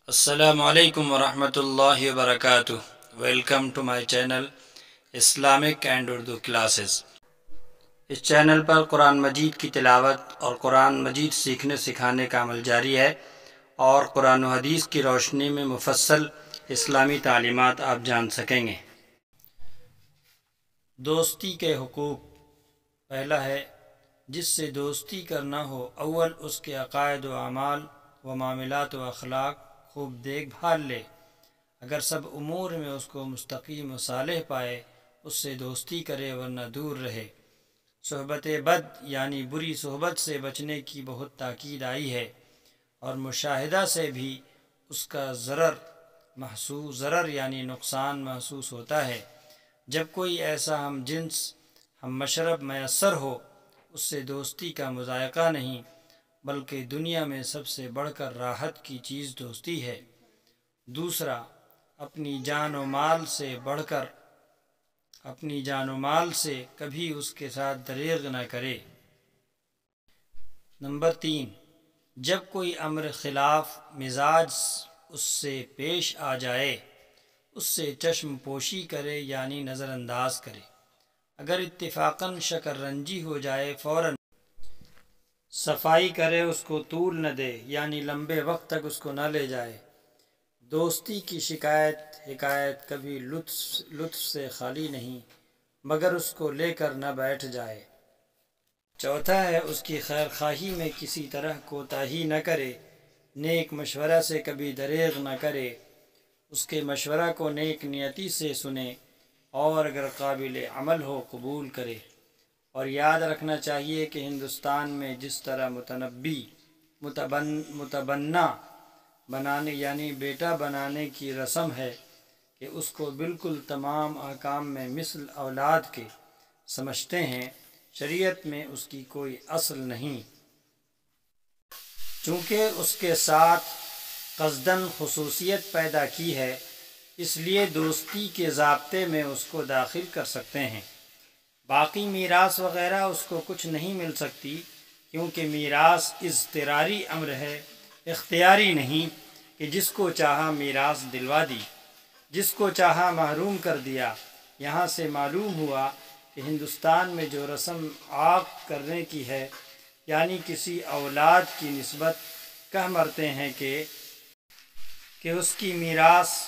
السلام علیکم ورحمۃ اللہ وبرکاتہ۔ Welcome to my channel Islamic and Urdu classes. اس چینل پر قرآن مجید کی تلاوت اور قرآن مجید سیکھنے سکھانے کا عمل جاری ہے، اور قرآن و حدیث کی روشنی میں مفصل اسلامی تعلیمات آپ جان سکیں گے۔ دوستی کے حقوق۔ پہلا ہے، جس سے دوستی کرنا ہو اول اس کے عقائد و اعمال و معاملات و اخلاق خوب دیکھ بھال لے۔ اگر سب امور میں اس کو مستقیم و صالح پائے اس سے دوستی کرے، ورنہ دور رہے۔ صحبت بد یعنی بری صحبت سے بچنے کی بہت تاکید آئی ہے، اور مشاہدہ سے بھی اس کا ضرر یعنی نقصان محسوس ہوتا ہے۔ جب کوئی ایسا ہم جنس ہم مشرب میسر ہو، اس سے دوستی کا مذائقہ نہیں، بلکہ دنیا میں سب سے بڑھ کر راحت کی چیز دوستی ہے۔ دوسرا، اپنی جان و مال سے کبھی اس کے ساتھ دریغ نہ کرے۔ نمبر 3، جب کوئی امر خلاف مزاج اس سے پیش آ جائے اس سے چشم پوشی کرے یعنی نظر انداز کرے۔ اگر اتفاقاً شکر رنجی ہو جائے فوراً صفائی کرے، اس کو طول نہ دے یعنی لمبے وقت تک اس کو نہ لے جائے۔ دوستی کی شکایت حکایت کبھی لطف سے خالی نہیں، مگر اس کو لے کر نہ بیٹھ جائے۔ چوتھا ہے، اس کی خیر خواہی میں کسی طرح کوتاہی نہ کرے، نیک مشورہ سے کبھی دریغ نہ کرے، اس کے مشورہ کو نیک نیتی سے سنے، اور اگر قابل عمل ہو قبول کرے۔ اور یاد رکھنا چاہیے کہ ہندوستان میں جس طرح متبنہ بنانے یعنی بیٹا بنانے کی رسم ہے کہ اس کو بالکل تمام احکام میں مثل اولاد کے سمجھتے ہیں، شریعت میں اس کی کوئی اصل نہیں، چونکہ اس کے ساتھ قصداً خصوصیت پیدا کی ہے، اس لیے دوستی کے ضابطے میں اس کو داخل کر سکتے ہیں۔ باقی میراث وغیرہ اس کو کچھ نہیں مل سکتی، کیونکہ میراث اضطراری امر ہے، اختیاری نہیں کہ جس کو چاہا میراث دلوا دی، جس کو چاہا محروم کر دیا۔ یہاں سے معلوم ہوا کہ ہندوستان میں جو رسم عاق کرنے کی ہے، یعنی کسی اولاد کی نسبت کہہ مرتے ہیں کہ اس کی میراث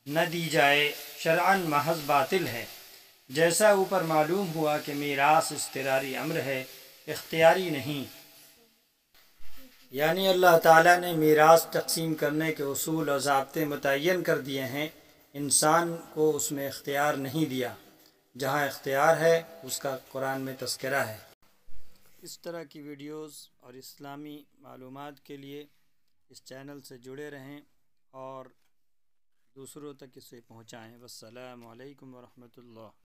نہ دی جائے، شرعاً محض باطل ہے۔ جیسا اوپر معلوم ہوا کہ میراث اضطراری امر ہے، اختیاری نہیں، یعنی اللہ تعالیٰ نے میراث تقسیم کرنے کے اصول اور ضابطے متعین کر دیے ہیں، انسان کو اس میں اختیار نہیں دیا۔ جہاں اختیار ہے اس کا قرآن میں تذکرہ ہے۔ اس طرح کی ویڈیوز اور اسلامی معلومات کے لیے اس چینل سے جڑے رہیں اور دوسروں تک اسے پہنچائیں۔ والسلام علیکم ورحمۃ اللہ۔